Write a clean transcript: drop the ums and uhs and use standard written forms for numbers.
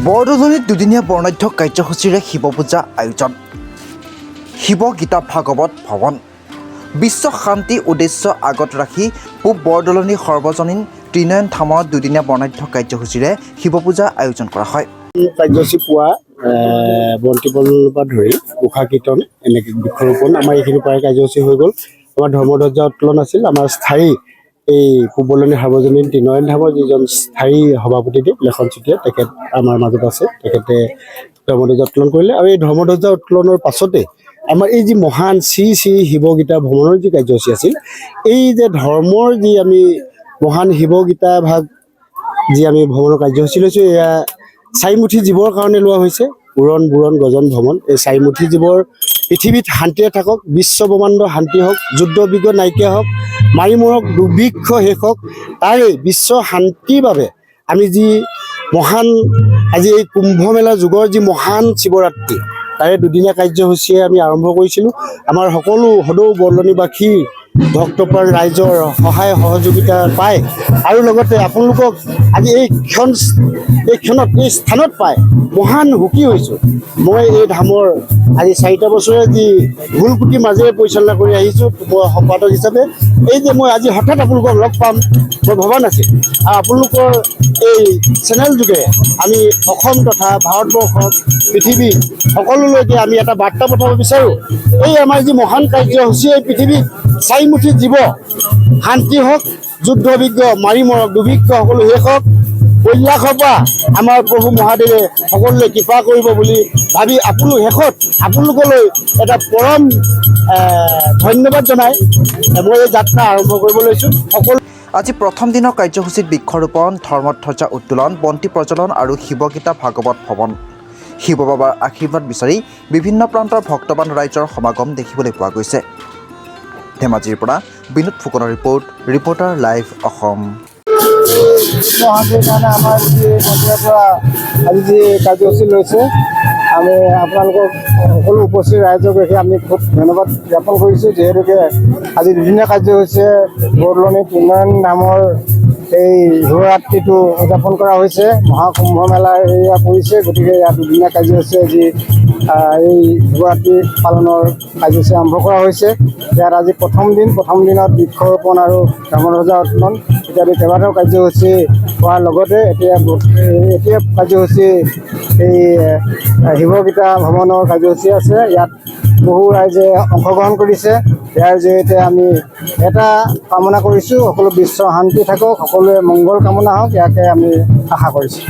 বৰদলনিত দুদিনীয়া বৰ্ণাঢ্য কাৰ্যসূচীৰে শিৱ পূজা আয়োজন। শিৱ গীতা ভাগৱত ভৱন। বিশ্ব শান্তি উদ্দেশ্য আগত ৰাখি পূব বৰদলনি সৰ্বজনীন ত্ৰিনয়ন ধামত দুদিনীয়া বৰ্ণাঢ্য কাৰ্যসূচীৰে শিৱ পূজা আয়োজন কৰা হয়। কাৰ্যসূচী পুৱা বন্তি প্ৰজ্বলনৰ পৰা ধৰি উষা কীৰ্তন এনেকৈ বৃক্ষৰোপণ আমাৰ এইখিনি প্ৰায় কাৰ্যসূচী হৈ গ'ল। আমাৰ ধৰ্মধ্বজা উত্তোলন আছিল। আমাৰ স্থায়ী এই পূব বৰদলনি সাৰ্বজনীন ত্ৰিনয়ন ধামৰ যিজন স্থায়ী সভাপতিদেৱ লেখন চুতীয়া তেখেত আমাৰ মাজত আছে। তেখেতে ধৰ্মধ্বজা উত্তোলন কৰিলে আৰু এই ধৰ্মধ্বজা উত্তোলনৰ পাছতে আমাৰ এই যি মহান শ্ৰী শ্ৰী শিৱ গীতা ভ্ৰমণৰ যি কাৰ্যসূচী আছিল, এই যে ধৰ্মৰ যি আমি মহান শিৱ গীতা ভাগ যি আমি ভ্ৰমণৰ কাৰ্যসূচী লৈছোঁ, এয়া চাৰিমুঠি জীৱৰ কাৰণে লোৱা হৈছে। উৰণ বুৰণ গজন ভ্ৰমণ। এই চাৰিমুঠি জীৱৰ পৃথিৱীত শান্তিৰে থাকক, বিশ্ব ব্ৰহ্মাণ্ড শান্তি হওক, যুদ্ধ বিগ্ৰহ নাইকিয়া হওক, মাৰি মৰক দুৰ্ভিক্ষ শেষ হওক, তাৰে বিশ্ব শান্তিৰ বাবে আমি যি মহান আজি এই কুম্ভ মেলা যুগৰ যি মহান শিৱৰাত্ৰি, তাৰে দুদিনীয়া কাৰ্যসূচীৰে আমি আৰম্ভ কৰিছিলোঁ। আমাৰ সকলো সদৌ বৰদলনিবাসী ভক্তপ্ৰাণ ৰাইজৰ সহায় সহযোগিতা পায় আৰু লগতে আপোনালোকক আজি এই ক্ষণত এই স্থানত পাই মহান সুখী হৈছোঁ। মই এই ধামৰ আজি 4টা বছৰে যি ভুলকুটিৰ মাজেৰে পৰিচালনা কৰি আহিছোঁ মই সম্পাদক হিচাপে, এই যে মই আজি হঠাৎ আপোনালোকক লগ পাম মই ভবা নাছিল। আৰু আপোনালোকৰ এই চেনেল যোগে আমি অসম তথা ভাৰতবৰ্ষত পৃথিৱী সকলোলৈকে আমি এটা বাৰ্তা পঠাব বিচাৰোঁ। এই আমাৰ যি মহান কাৰ্যসূচী, এই পৃথিৱীত চাৰিমুঠি জীৱ শান্তি হওক, যুদ্ধ বিগ্ৰহ মাৰি মৰক দুৰ্ভিক্ষ সকলো শেষ হওক, কৈলাশৰ পৰা আমাৰ প্ৰভু মহাদেৱে সকলোলৈ কৃপা কৰিব বুলি ভাবি আপোনালোকলৈ এটা পৰম ধন্যবাদ জনাই মই এই যাত্ৰা আৰম্ভ কৰিব লৈছোঁ। আজি প্ৰথম দিনৰ কাৰ্যসূচীত বৃক্ষৰোপণ, ধৰ্মধ্বজা উত্তোলন, বন্তি প্ৰজ্বলন আৰু শিৱগীতা ভাগৱত ভৱন। শিৱ বাবাৰ আশীৰ্বাদ বিচাৰি বিভিন্ন প্ৰান্তৰ ভক্তবান ৰাইজৰ সমাগম দেখিবলৈ পোৱা গৈছে। ধেমাজিৰ পৰা বিনোদ ফুকনৰ ৰিপৰ্টাৰ লাইভ অসম। মহানটিৰ কাৰণে আমাৰ যি মন্দিৰৰ পৰা আজি যি কাৰ্যসূচী লৈছে, আমি আপোনালোকক সকলো উপস্থিত ৰাইজক দেখি আমি খুব ধন্যবাদ জ্ঞাপন কৰিছোঁ। যিহেতুকে আজি দুদিনীয়া কাৰ্যসূচীৰে বৰদলনি ত্ৰিনয়ন ধামৰ এই শিৱৰাত্ৰিটো উদযাপন কৰা হৈছে। মহাকুম্ভ মেলাৰ এয়া পৰিছে, গতিকে ইয়াত দুদিনীয়া কাৰ্যসূচী আজি এই শিৱৰাত্ৰি পালনৰ কাৰ্যসূচী আৰম্ভ কৰা হৈছে। ইয়াত আজি প্ৰথম দিনত বৃক্ষৰোপণ আৰু ধৰ্মধ্বজা উত্তোলন ইত্যাদি কেইবাটাও কাৰ্যসূচী হোৱাৰ লগতে এতিয়া কাৰ্যসূচী এই শিৱগীতা ভ্ৰমণৰ কাৰ্যসূচী আছে। ইয়াত বহু ৰাইজে অংশগ্ৰহণ কৰিছে। ইয়াৰ জৰিয়তে আমি এটা কামনা কৰিছোঁ, সকলো বিশ্ব শান্তি থাকক, সকলোৱে মংগল কামনা হওক, ইয়াকে আমি আশা কৰিছোঁ।